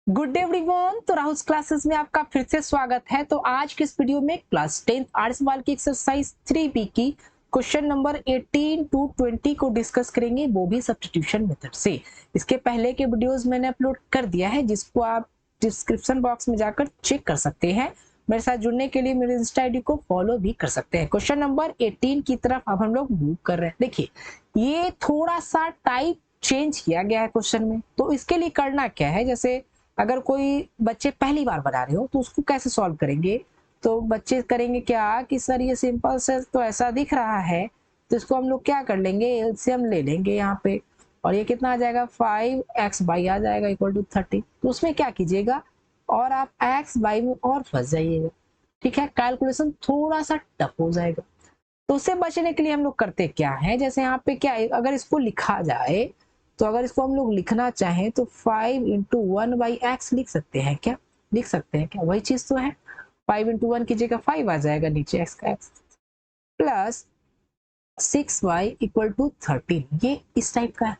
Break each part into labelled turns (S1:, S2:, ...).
S1: Good day everyone. तो Rahul classes में आपका फिर से स्वागत है। तो आज के इस वीडियो में क्लास 10 आर्ट्स वाल की एक्सरसाइज 3B की क्वेश्चन नंबर 18 टू 20 को डिस्कस करेंगे, वो भी सब्स्टिट्यूशन मेथड से। इसके पहले के वीडियोस मैंने अपलोड कर दिया है, जिसको आप डिस्क्रिप्शन बॉक्स में जाकर चेक कर सकते हैं। मेरे साथ जुड़ने के लिए मेरे इंस्टा आईडी को फॉलो भी कर सकते हैं। क्वेश्चन नंबर 18 की तरफ अब हम लोग मूव कर रहे हैं। देखिए, ये थोड़ा सा टाइप चेंज किया गया है क्वेश्चन में। तो इसके लिए करना क्या है, जैसे अगर कोई बच्चे पहली बार बना रहे हो तो उसको कैसे सॉल्व करेंगे। तो बच्चे करेंगे क्या कि सर ये सिंपल से तो ऐसा दिख रहा है, तो इसको हम लोग क्या कर लेंगे, एलसीएम ले लेंगे यहाँ पे। और ये कितना आ जाएगा, 5x/, आ जाएगा इक्वल टू 30। तो उसमें क्या कीजिएगा, और आप x/, में और फंस जाइएगा। ठीक है, कैलकुलेशन थोड़ा सा टफ हो जाएगा। तो उससे बचने के लिए हम लोग करते क्या है, जैसे यहाँ पे क्या है, अगर इसको लिखा जाए तो अगर इसको हम लोग लिखना चाहें तो 5 इंटू 1/x लिख सकते हैं क्या, लिख सकते हैं क्या, वही चीज तो है। 5 इंटू 1 की जगह 5 आ जाएगा नीचे x का x, plus 6y equal to 13, ये इस टाइप का है।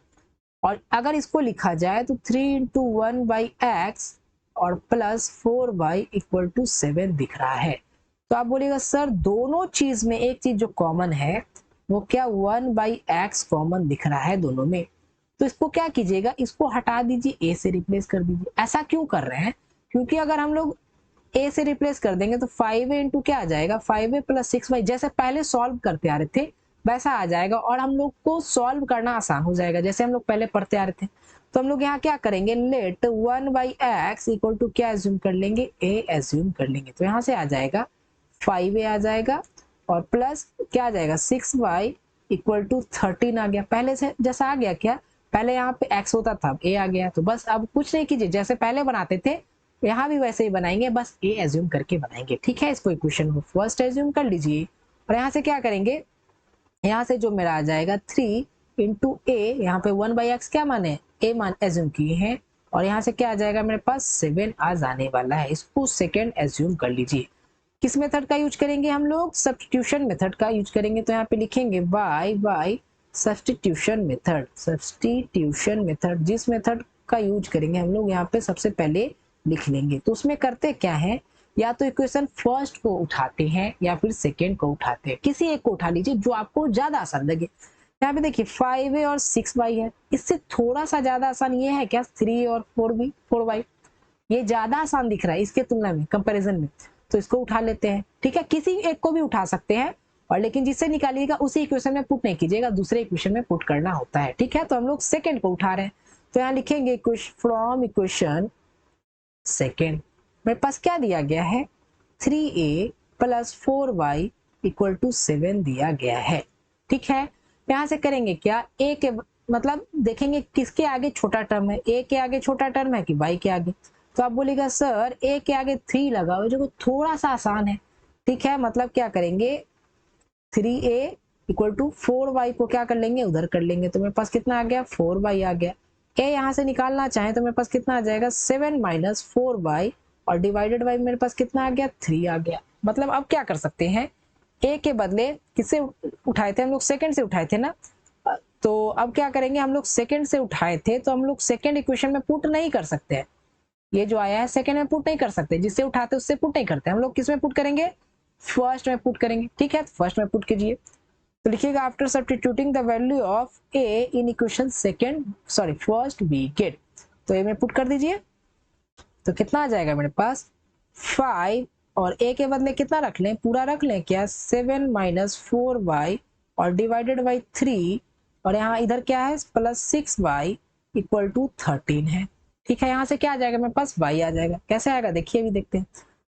S1: और अगर इसको लिखा जाए तो 3 इंटू 1/x और प्लस 4y इक्वल टू 7 दिख रहा है। तो आप बोलिएगा सर दोनों चीज में एक चीज जो कॉमन है वो क्या, 1/x कॉमन दिख रहा है दोनों में। तो इसको क्या कीजिएगा, इसको हटा दीजिए, ए से रिप्लेस कर दीजिए। ऐसा क्यों कर रहे हैं, क्योंकि अगर हम लोग ए से रिप्लेस कर देंगे तो 5a इंटू क्या आ जाएगा, 5a प्लस 6y, जैसे पहले सॉल्व करते आ रहे थे वैसा आ जाएगा। और हम लोग को सॉल्व करना आसान हो जाएगा, जैसे हम लोग पहले पढ़ते आ रहे थे। तो हम लोग यहाँ क्या करेंगे, लेट 1/x इक्वल टू क्या एज्यूम कर लेंगे, a एज्यूम कर लेंगे। तो यहाँ से आ जाएगा 5a आ जाएगा, और प्लस क्या आ जाएगा, 6y इक्वल टू 13 आ गया। पहले से जैसा आ गया क्या, पहले यहाँ पे x होता था, a आ गया। तो बस अब कुछ नहीं कीजिए, जैसे पहले बनाते थे यहाँ भी वैसे ही बनाएंगे, बस a एज्यूम करके बनाएंगे। ठीक है, इसको इक्वेशन को फर्स्ट एज्यूम कर लीजिए। और यहाँ से क्या करेंगे, यहाँ से जो मेरा आ जाएगा 3 इंटू ए, यहाँ पे 1/x क्या माने, ए मान एज्यूम किए हैं। और यहाँ से क्या आ जाएगा मेरे पास, 7 आ जाने वाला है। इसको सेकेंड एज्यूम कर लीजिए। किस मेथड का यूज करेंगे हम लोग, सब्स्टिट्यूशन मेथड का यूज करेंगे। तो यहाँ पे लिखेंगे by substitution method. Substitution method जिस मेथड का यूज करेंगे हम लोग यहाँ पे सबसे पहले लिख लेंगे। तो उसमें करते क्या है, या तो इक्वेशन फर्स्ट को उठाते हैं या फिर सेकेंड को उठाते हैं, किसी एक को उठा लीजिए जो आपको ज्यादा आसान लगे। यहाँ पे देखिए 5a और 6y है, इससे थोड़ा सा ज्यादा आसान ये है क्या, 3 और 4y, ये ज्यादा आसान दिख रहा है इसके तुलना में, कंपैरिजन में। तो इसको उठा लेते हैं। ठीक है, किसी एक को भी उठा सकते हैं, और लेकिन जिससे निकालिएगा उसी इक्वेशन में पुट नहीं कीजिएगा, दूसरे इक्वेशन में पुट करना होता है। ठीक है, तो हम लोग सेकेंड को उठा रहे हैं। तो यहाँ लिखेंगे फ्रॉम इक्वेशन सेकेंड, मेरे पास क्या दिया गया है, 3a plus 4y equal to 7 दिया गया है। ठीक है, यहाँ से करेंगे क्या, a के मतलब देखेंगे किसके आगे छोटा टर्म है, a के आगे छोटा टर्म है कि y के आगे। तो आप बोलेगा सर a के आगे 3 लगाओ, जो थोड़ा सा आसान है। ठीक है, मतलब क्या करेंगे, 3a इक्वल टू 4y को क्या कर लेंगे, उधर कर लेंगे। तो मेरे पास कितना आ गया, 4y आ गया। a यहाँ से निकालना चाहे तो मेरे पास कितना आ जाएगा, 7 माइनस 4y, और डिवाइडेड बाई मेरे पास कितना आ गया, 3 आ गया। मतलब अब क्या कर सकते हैं, a के बदले किससे उठाए थे हम लोग, सेकंड से उठाए थे ना। तो अब क्या करेंगे, हम लोग सेकंड से उठाए थे तो हम लोग सेकंड इक्वेशन में पुट नहीं कर सकते हैं। ये जो आया है सेकंड में पुट नहीं कर सकते, जिससे उठाते उससे पुट नहीं करते, हम लोग किस में पुट करेंगे, फर्स्ट में पुट करेंगे। ठीक है, फर्स्ट में पुट कीजिए। तो लिखिएगा after substituting the value of a in equation second sorry first we get. तो a में पुट कर दीजिए, तो कितना आ जाएगा मेरे पास 5, और a के बदले कितना रख लें, पूरा रख लें क्या, 7 माइनस 4y और डिवाइडेड बाई 3, और यहाँ इधर क्या है प्लस 6y इक्वल टू 13 है। ठीक है, यहाँ से क्या आ जाएगा मेरे पास, y आ जाएगा। कैसे आएगा देखिए, अभी देखते हैं।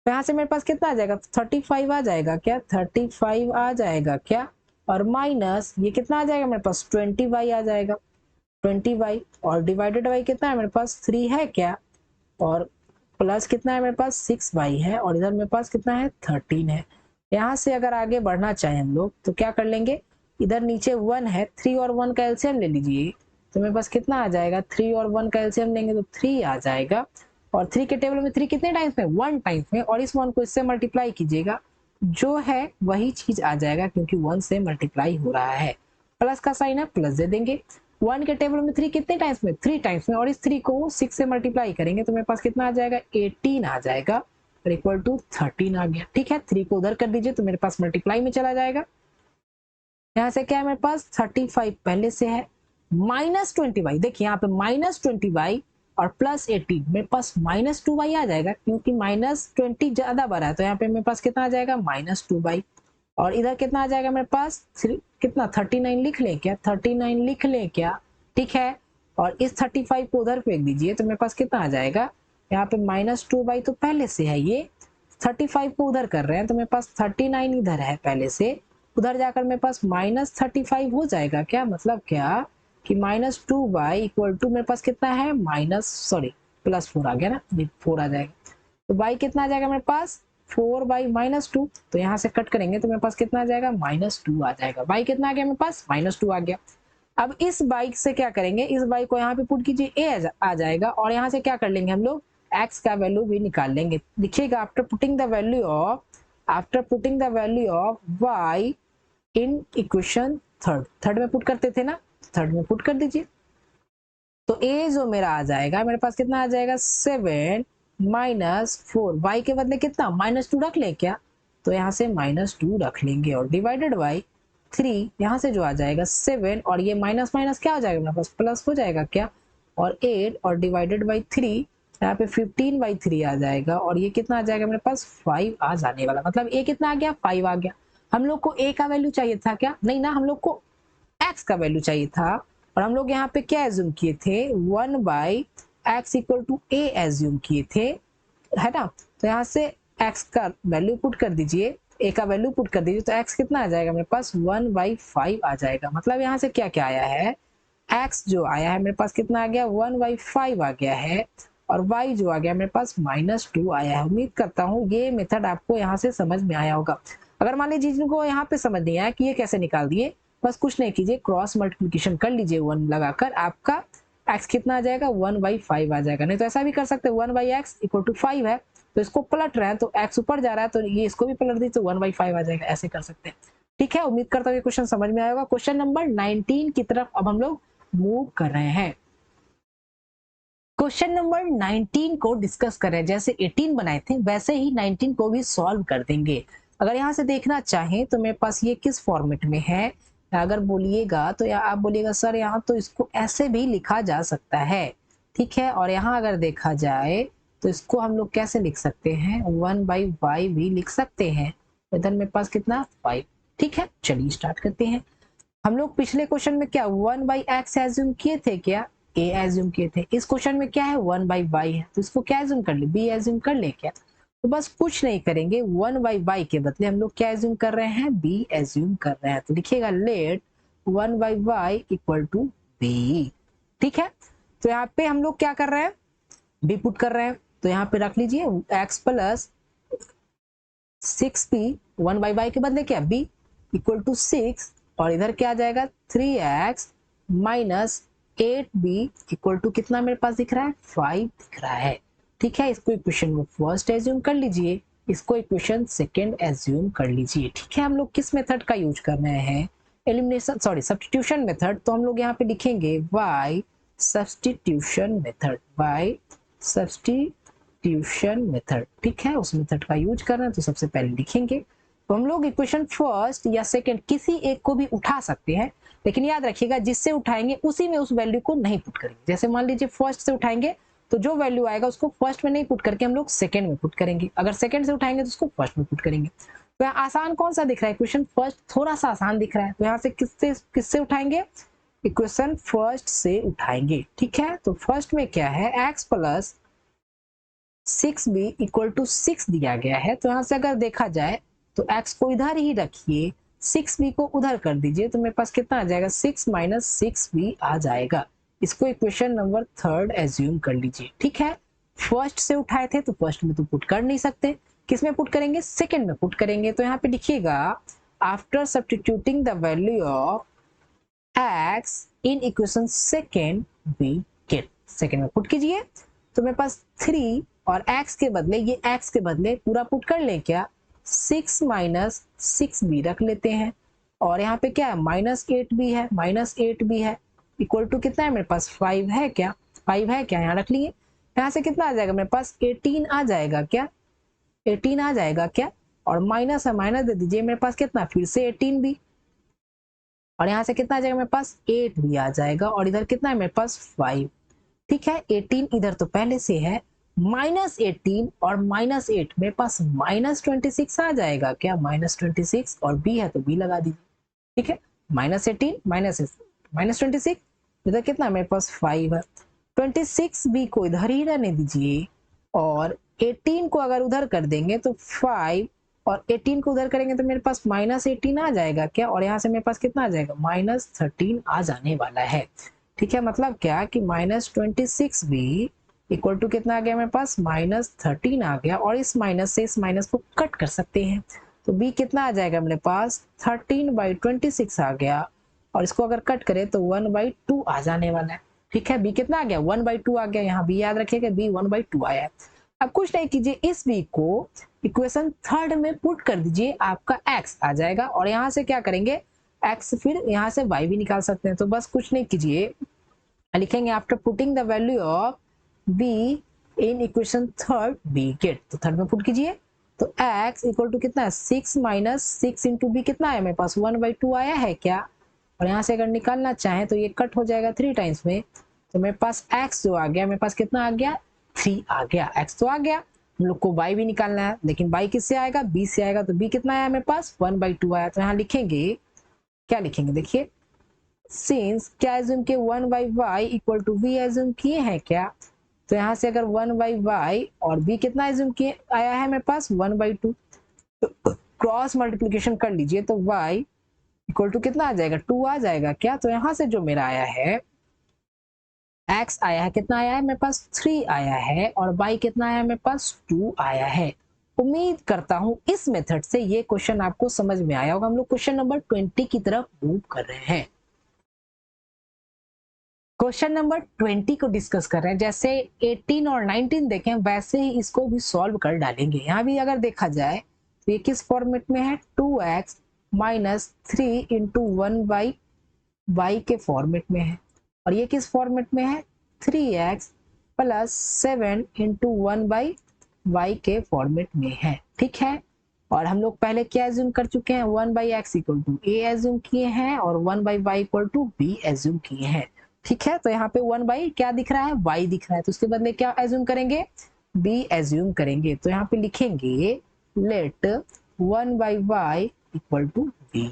S1: तो यहाँ से मेरे पास कितना आ जाएगा, 35 आ जाएगा क्या, 35 आ जाएगा क्या, और माइनस ये कितना आ जाएगा मेरे पास, 20y आ जाएगा, 20y, और डिवाइडेड बाई कितना है मेरे पास, 3 है क्या, और प्लस कितना है मेरे पास, 6y है, और इधर मेरे पास कितना है, 13 है। यहाँ से अगर आगे बढ़ना चाहें हम लोग तो क्या कर लेंगे, इधर नीचे 1 है, 3 और 1 का एलसीएम ले लीजिए। तो मेरे पास कितना आ जाएगा, 3 और 1 का एलसीएम लेंगे तो 3 आ जाएगा। और 3 के टेबल में 3 कितने टाइम्स में, 1 टाइम्स में, और इस 1 को इससे मल्टीप्लाई कीजिएगा, जो है वही चीज आ जाएगा, क्योंकि 1 से मल्टीप्लाई हो रहा है। प्लस का साइन है, प्लस दे देंगे। 1 के टेबल में 3 कितने टाइम्स में, 3 टाइम्स में, और इस 3 को 6 से मल्टीप्लाई करेंगे तो मेरे पास कितना आ जाएगा, 18 आ जाएगा, और इक्वल टू 13 आ गया। ठीक है, 3 को उधर कर दीजिए तो मेरे पास मल्टीप्लाई में चला जाएगा। यहाँ से क्या है मेरे पास 35 पहले से है, माइनस 20y, देखिए यहाँ पे माइनस 20y और प्लस 18, मेरे पास माइनस 2y आ जाएगा क्योंकि माइनस 20 ज्यादा बड़ा है, तो यहाँ पे मेरे पास कितना आ जाएगा, माइनस 2y, और इधर कितना आ जाएगा मेरे पास कितना 39 लिख लें क्या, 39 लिख लें क्या। ठीक है, और इस 35 को उधर फेंक दीजिए तो मेरे पास कितना आ जाएगा, यहाँ पे माइनस 2y तो पहले से है, ये 35 को उधर कर रहे हैं तो मेरे पास 39 इधर है पहले से, उधर जाकर मेरे पास माइनस 35 हो जाएगा। क्या मतलब क्या कि माइनस 2y इक्वल टू मेरे पास कितना है, प्लस 4 आ गया ना, 4 आ जाएगा, तो y कितना आ जाएगा मेरे पास 4/-2, तो यहाँ से कट करेंगे तो मेरे पास कितना आ जाएगा, -2 आ जाएगा। y कितना आ गया मेरे पास, -2 आ गया। अब इस बाइक से क्या करेंगे, इस बाइक को यहाँ पे पुट कीजिए, a आ जाएगा, और यहाँ से क्या कर लेंगे हम लोग, x का वैल्यू भी निकाल लेंगे। देखिएगा after putting the value of y in equation third में पुट करते थे ना, थर्ड में पुट कर दीजिए, तो a जो मेरा आ जाएगा मेरे पास कितना आ जाएगा, 7 -4, y के बदले कितना -2 रख ले क्या, तो यहाँ से -2 रख लेंगे, और डिवाइडेड बाई 3, यहाँ से जो आ जाएगा 7, और ये माइनस माइनस क्या हो जाएगा मेरे पास, प्लस हो जाएगा क्या, और 8, और डिवाइडेड बाई 3, यहाँ पे 15/3 आ जाएगा, और ये कितना आ जाएगा मेरे पास 5 आ जाने वाला, मतलब a कितना आ गया, 5 आ गया। हम लोग को a का वैल्यू चाहिए था क्या, नहीं ना, हम लोग को x का वैल्यू चाहिए था, और हम लोग यहाँ पे क्या एज्यूम किए थे, 1/x equal to a assume किए थे, है ना। तो यहाँ से x का वैल्यू पुट कर दीजिए, a का वैल्यू पुट कर दीजिए, तो x कितना आ जाएगा मेरे पास 1/5 आ जाएगा। मतलब यहाँ से क्या क्या आया है, x जो आया है मेरे पास कितना आ गया, 1/5 आ गया है, और y जो आ गया मेरे पास -2 आया है। उम्मीद करता हूँ ये मेथड आपको यहाँ से समझ में आया होगा। अगर मान लीजिए जिनको यहाँ पे समझ नहीं आया कि ये कैसे निकाल दिए, बस कुछ नहीं कीजिए, क्रॉस मल्टीप्लिकेशन कर लीजिए 1 लगाकर, आपका x कितना आ जाएगा, 1/5 आ जाएगा। नहीं तो ऐसा भी कर सकते हैं, 1/x इक्वल टू 5 है, तो इसको पलट रहे हैं तो x ऊपर जा रहा है, तो ये इसको भी पलट दी तो 1/5 आ जाएगा, ऐसे कर सकते हैं। ठीक है, उम्मीद करता हूँ ये क्वेश्चन समझ में आया होगा। क्वेश्चन नंबर 19 की तरफ अब हम लोग मूव कर रहे हैं। क्वेश्चन नंबर 19 को डिस्कस कर रहे हैं, जैसे 18 बनाए थे वैसे ही 19 को भी सॉल्व कर देंगे। अगर यहाँ से देखना चाहें तो मेरे पास ये किस फॉर्मेट में है, अगर बोलिएगा तो या आप बोलिएगा सर यहाँ तो इसको ऐसे भी लिखा जा सकता है, ठीक है। और यहाँ अगर देखा जाए तो इसको हम लोग कैसे लिख सकते हैं, 1/y भी लिख सकते हैं, इधर मेरे पास कितना 5। ठीक है, चलिए स्टार्ट करते हैं। हम लोग पिछले क्वेश्चन में क्या 1/x एज्यूम किए थे, क्या a एज्यूम किए थे। इस क्वेश्चन में क्या है 1/y है, तो इसको क्या एज्यूम कर ले, b एज्यूम कर ले क्या। तो बस कुछ नहीं करेंगे, 1/y के बदले हम लोग क्या एज्यूम कर रहे हैं, b एज्यूम कर रहे हैं। तो लिखिएगा late 1/y equal to b। ठीक है, तो यहाँ पे हम लोग क्या कर रहे हैं, b पुट कर रहे हैं, तो यहाँ पे रख लीजिए x प्लस 6b, 1/y के बदले क्या b इक्वल टू 6, और इधर क्या आ जाएगा 3x minus 8b equal to कितना मेरे पास दिख रहा है 5 दिख रहा है। ठीक है, इसको इक्वेशन में फर्स्ट एज्यूम कर लीजिए, इसको इक्वेशन सेकंड एज्यूम कर लीजिए। ठीक है, हम लोग किस मेथड का यूज कर रहे हैं, एलिमिनेशन सब्स्टिट्यूशन मेथड। तो हम लोग यहाँ पे लिखेंगे y substitution method, y substitution method. ठीक है, उस मेथड का यूज कर रहे हैं तो सबसे पहले लिखेंगे, तो हम लोग इक्वेशन फर्स्ट या सेकंड किसी एक को भी उठा सकते हैं, लेकिन याद रखिएगा जिससे उठाएंगे उसी में उस वैल्यू को नहीं पुट करेंगे। जैसे मान लीजिए फर्स्ट से उठाएंगे तो जो वैल्यू आएगा उसको फर्स्ट में नहीं पुट करके हम लोग सेकंड में पुट करेंगे, अगर सेकंड से उठाएंगे तो उसको फर्स्ट में पुट करेंगे। तो यहाँ आसान कौन सा दिख रहा है, इक्वेशन फर्स्ट थोड़ा सा आसान दिख रहा है, तो यहाँ से किससे उठाएंगे, इक्वेशन फर्स्ट से उठाएंगे। ठीक है, तो फर्स्ट में क्या है, x plus 6b equal to 6 दिया गया है, तो यहाँ से अगर देखा जाए तो x को इधर ही रखिए, 6b को उधर कर दीजिए, तो मेरे पास कितना आ जाएगा 6 माइनस 6b आ जाएगा। इसको इक्वेशन नंबर थर्ड एज्यूम कर लीजिए। ठीक है, फर्स्ट से उठाए थे तो फर्स्ट में तो पुट कर नहीं सकते, किस में पुट करेंगे, सेकंड में पुट करेंगे। तो यहाँ पे लिखिएगा after substituting the value of x in equation second we get, second में पुट कीजिए, तो मेरे पास 3 और x के बदले ये x के बदले पूरा पुट कर ले क्या, 6 माइनस 6b रख लेते हैं, और यहाँ पे क्या है -8 भी है, -8 भी है, इक्वल टू कितना है मेरे पास 5 है क्या, 5 है क्या, यहाँ रख लिए। यहाँ से कितना आ जाएगा मेरे पास 18 आ जाएगा क्या, 18 आ जाएगा क्या, और माइनस है माइनस दे दीजिए, मेरे पास कितना फिर से 18 भी, और यहाँ से कितना आ जाएगा मेरे पास 8 भी आ जाएगा, और इधर कितना है मेरे पास 5। ठीक है, 18 इधर तो पहले से है, माइनस 18 और माइनस 8 मेरे पास माइनस 26 आ जाएगा क्या, माइनस 26, और बी है तो बी लगा दीजिए। ठीक है, माइनस 18 माइनस 26, इधर कितना मेरे पास 5 है, 26 बी को इधर ही रहने दीजिए, और 18 को अगर उधर कर देंगे तो 5, और 18 को उधर करेंगे तो मेरे पास माइनस 18 आ जाएगा क्या, और यहाँ से मेरे पास कितना आ जाएगा माइनस 13 आ जाने वाला है। ठीक है, मतलब क्या कि माइनस 26 भी इक्वल टू कितना आ गया मेरे पास माइनस 13 आ गया, और इस माइनस से इस माइनस को कट कर सकते हैं, तो b कितना आ जाएगा मेरे पास 13/26 आ गया, और इसको अगर कट करें तो 1/2 आ जाने वाला है। ठीक है, b कितना आ गया 1/2 आ गया, यहाँ b याद रखिएगा b 1/2 आया है। अब कुछ नहीं कीजिए, इस b को इक्वेशन थर्ड में पुट कर दीजिए, आपका x आ जाएगा, और यहाँ से क्या करेंगे x, फिर यहाँ से y भी निकाल सकते हैं। तो बस कुछ नहीं कीजिए, लिखेंगे after putting the value of b in equation third b get, तो थर्ड में पुट कीजिए, तो x इक्वल टू कितना है 6 माइनस 6 इंटू बी कितना है मेरे पास 1/2 आया है क्या, और यहाँ से अगर निकालना चाहें तो ये कट हो जाएगा 3 टाइम्स में, तो मेरे पास x जो आ गया मेरे पास कितना आ गया 3 आ गया, x तो आ गया, हम लोग को y भी निकालना है, लेकिन y किससे आएगा b से आएगा, तो b कितना आया मेरे पास 1/2 आया, तो यहाँ लिखेंगे, क्या लिखेंगे देखिए, सिंस क्या एज्यूम के 1/y equal to v assume किए हैं क्या, तो यहाँ से अगर 1/y और b कितना एज्यूम किए आया है मेरे पास 1/2, तो क्रॉस मल्टीप्लिकेशन कर लीजिए, तो y इक्वल टू कितना आ जाएगा 2 आ जाएगा क्या, तो यहाँ से जो मेरा आया है x आया है, कितना आया है मेरे पास 3 आया है, और y कितना आया मेरे पास 2 आया है। उम्मीद करता हूं इस मेथड से ये क्वेश्चन आपको समझ में आया होगा। हम लोग क्वेश्चन नंबर 20 की तरफ मूव कर रहे हैं। क्वेश्चन नंबर 20 को डिस्कस कर रहे हैं, जैसे 18 और 19 देखें वैसे ही इसको भी सॉल्व कर डालेंगे। यहाँ भी अगर देखा जाए तो ये किस फॉर्मेट में है 2x माइनस 3 इंटू 1/y के फॉर्मेट में है, और ये किस फॉर्मेट में है 3x प्लस 7 इंटू 1/y के फॉर्मेट में है। ठीक है, और हम लोग पहले क्या एज्यूम कर चुके हैं 1/x equal to a assume किए हैं, और 1/y equal to b assume किए हैं। ठीक है, तो यहाँ पे 1/, क्या दिख रहा है y दिख रहा है, तो उसके बदले क्या एज्यूम करेंगे b एज्यूम करेंगे, तो यहाँ पे लिखेंगे late 1/y equal to b।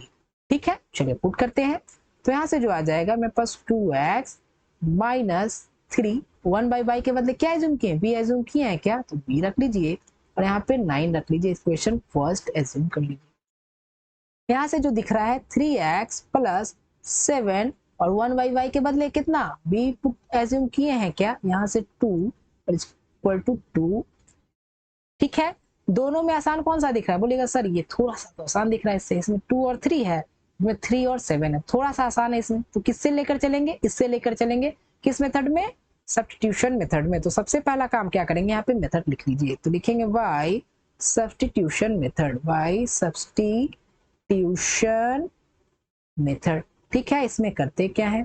S1: ठीक है, चलिए पुट करते हैं, तो यहाँ से जो आ जाएगा मेरे पास 2x माइनस 3, 1/y के बदले क्या एज्यूम किए b एज्यूम किए हैं क्या, तो b रख लीजिए, और यहाँ पे 9 रख लीजिए, इक्वेशन फर्स्ट एज्यूम कर लीजिए। यहाँ से जो दिख रहा है 3x प्लस 7 और 1/y के बदले कितना b एज्यूम किए हैं क्या, यहाँ से 2 इक्वल टू 2। ठीक है, दोनों में आसान कौन सा दिख रहा है, बोलिएगा सर ये थोड़ा सा तो आसान दिख रहा है, इससे इसमें 2 और 3 है, इसमें 3 और 7 है, थोड़ा सा आसान है इसमें, तो किससे लेकर चलेंगे, इससे लेकर चलेंगे, किस मेथड में सब्स्टिट्यूशन मेथड में। तो सबसे पहला काम क्या करेंगे, यहाँ पे मेथड लिख लीजिए, तो लिखेंगे y substitution method, y substitution method. ठीक है, इसमें करते क्या है,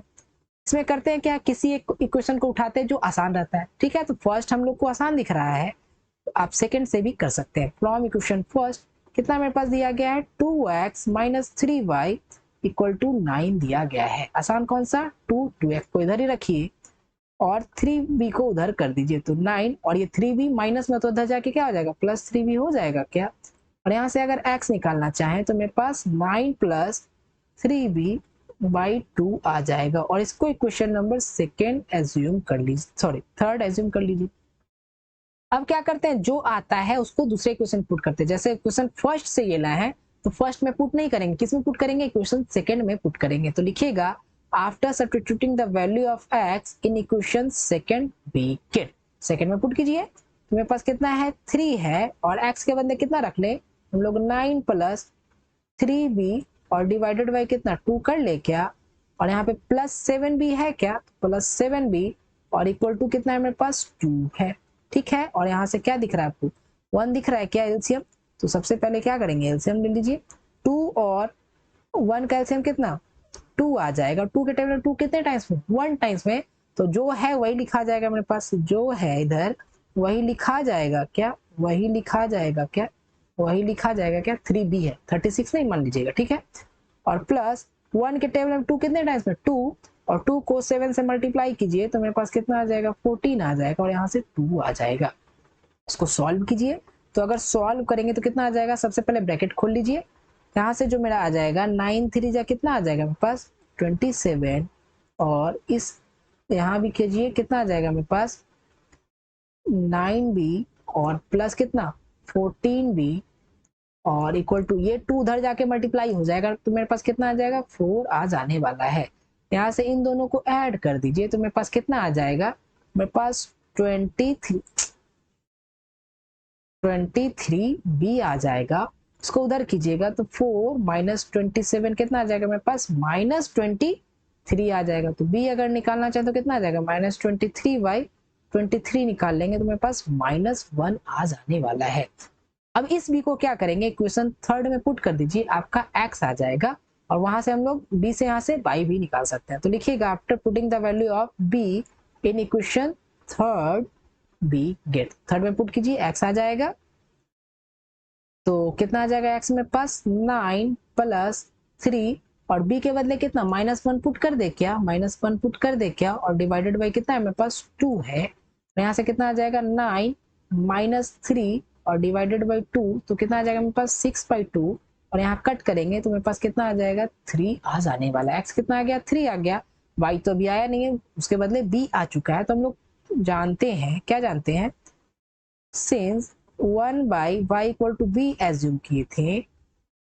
S1: इसमें करते हैं क्या, किसी एक इक्वेशन को उठाते हैं जो आसान रहता है। ठीक है, तो फर्स्ट हम लोग को आसान दिख रहा है, तो आप सेकंड से भी कर सकते हैं। फ्रॉम इक्वेशन फर्स्ट कितना मेरे पास दिया गया है 2x minus 3y equal to 9 दिया गया है। आसान कौन सा 2x को इधर ही रखिए और 3b को उधर कर दीजिए, तो 9, और ये 3b माइनस में तो उधर जाके क्या हो जाएगा प्लस 3b हो जाएगा क्या, और यहाँ से अगर x निकालना चाहें तो मेरे पास 9 प्लस 3b/2 आ जाएगा, और इसको इक्वेशन नंबर सेकेंड एज्यूम कर लीजिए, सॉरी थर्ड एज्यूम कर लीजिए। अब क्या करते हैं, जो आता है उसको दूसरे इक्वेशन पुट करते हैं, जैसे इक्वेशन फर्स्ट से ये लाए हैं तो फर्स्ट में पुट नहीं करेंगे, किस में पुट करेंगे इक्वेशन सेकेंड में पुट करेंगे, तो लिखिएगा after substituting the value of x in equation second b get, second में पुट कीजिए, तो मेरे पास कितना है 3 है, और x के बदले कितना रख ले हम लोग 9 प्लस 3b और डिवाइडेड बाई कितना 2 कर ले क्या, और यहाँ पे प्लस 7b है क्या, प्लस 7b और इक्वल टू कितना है मेरे पास 2 है। ठीक है, और यहाँ से क्या दिख रहा है आपको 1 दिख रहा है क्या एलसीएम, तो सबसे पहले क्या करेंगे एलसीएम ले लीजिए, 2 और 1 का एलसीएम कितना 2 आ जाएगा। 2 के टेबल 2 कितने टाइम्स में, 1 टाइम्स में, तो जो है वही लिखा जाएगा मेरे पास, जो है इधर वही लिखा जाएगा क्या, वही लिखा जाएगा क्या, वही लिखा जाएगा क्या, 3b है, 36 नहीं मान लीजिएगा, ठीक है। और प्लस 1 के टेबल में 2 कितने टाइम्स में, 2, और 2 को 7 से मल्टीप्लाई कीजिए तो मेरे पास कितना आ जाएगा, 14 आ जाएगा, और यहाँ से 2 आ जाएगा। इसको सॉल्व कीजिए, तो अगर सॉल्व करेंगे तो कितना आ जाएगा, सबसे पहले ब्रैकेट खोल लीजिए, यहाँ से जो मेरा आ जाएगा 9 3 जा कितना आ जाएगा मेरे पास 27, और इस यहाँ भी कीजिए कितना आ जाएगा मेरे पास 9b, और प्लस कितना 14b, और इक्वल टू ये 2 उधर जाके मल्टीप्लाई हो जाएगा तो मेरे पास कितना आ जाएगा 4 आ जाने वाला है। यहाँ से इन दोनों को ऐड कर दीजिए तो मेरे पास कितना आ जाएगा, मेरे पास 23b आ जाएगा। इसको उधर कीजिएगा तो 4 माइनस 27 कितना आ जाएगा मेरे पास -23 आ जाएगा। तो b अगर निकालना चाहे तो कितना आ जाएगा -23/23 निकाल लेंगे तो मेरे पास -1 आ जाने वाला है। अब इस b को क्या करेंगे, इक्वेशन थर्ड में पुट कर दीजिए, आपका x आ जाएगा, और वहां से हम लोग b से यहाँ से y भी निकाल सकते हैं। तो लिखिएगा after putting the value of b in equation third b get, third में पुट कीजिए x आ जाएगा, तो कितना आ जाएगा x मेरे पास 9 प्लस 3, और b के बदले कितना -1 पुट कर दे क्या, -1 पुट कर दे क्या, और डिवाइडेड बाई कितना है मेरे पास 2 है, तो यहाँ से कितना आ जाएगा 9 माइनस 3 और डिवाइडेड बाई 2, तो कितना आ जाएगा मेरे पास 6/2, और यहाँ कट करेंगे तो मेरे पास कितना आ जाएगा 3 आ जाने वाला है। x कितना आ गया 3 आ गया, y तो अभी आया नहीं है, उसके बदले b आ चुका है। तो हम लोग जानते हैं, क्या जानते हैं, सिंस 1/y = b एज्यूम किए थे,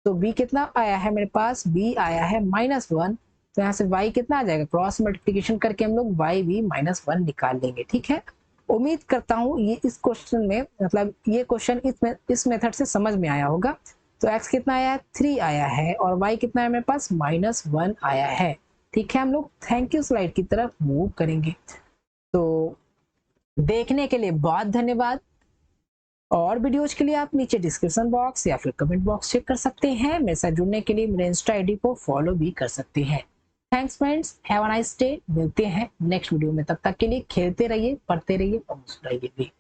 S1: तो b कितना आया है मेरे पास, b आया है -1, तो यहाँ से y कितना आ जाएगा, क्रॉस मल्टीप्लिकेशन करके हम लोग y भी -1 निकाल लेंगे, ठीक है। उम्मीद करता हूँ ये इस क्वेश्चन में, मतलब ये क्वेश्चन इस मेथड से समझ में आया होगा। तो x कितना आया है 3 आया है, और y कितना है मेरे पास -1 आया है, ठीक है। हम लोग थैंक यू स्लाइड की तरफ मूव करेंगे। तो देखने के लिए बहुत धन्यवाद, और वीडियोज के लिए आप नीचे डिस्क्रिप्शन बॉक्स या फिर कमेंट बॉक्स चेक कर सकते हैं। मेरे साथ जुड़ने के लिए मेरे इंस्टा आईडी को फॉलो भी कर सकते हैं। Thanks friends, have a nice day, मिलते हैं नेक्स्ट वीडियो में, तब तक के लिए खेलते रहिए, पढ़ते रहिए और मुस्कुराइए भी।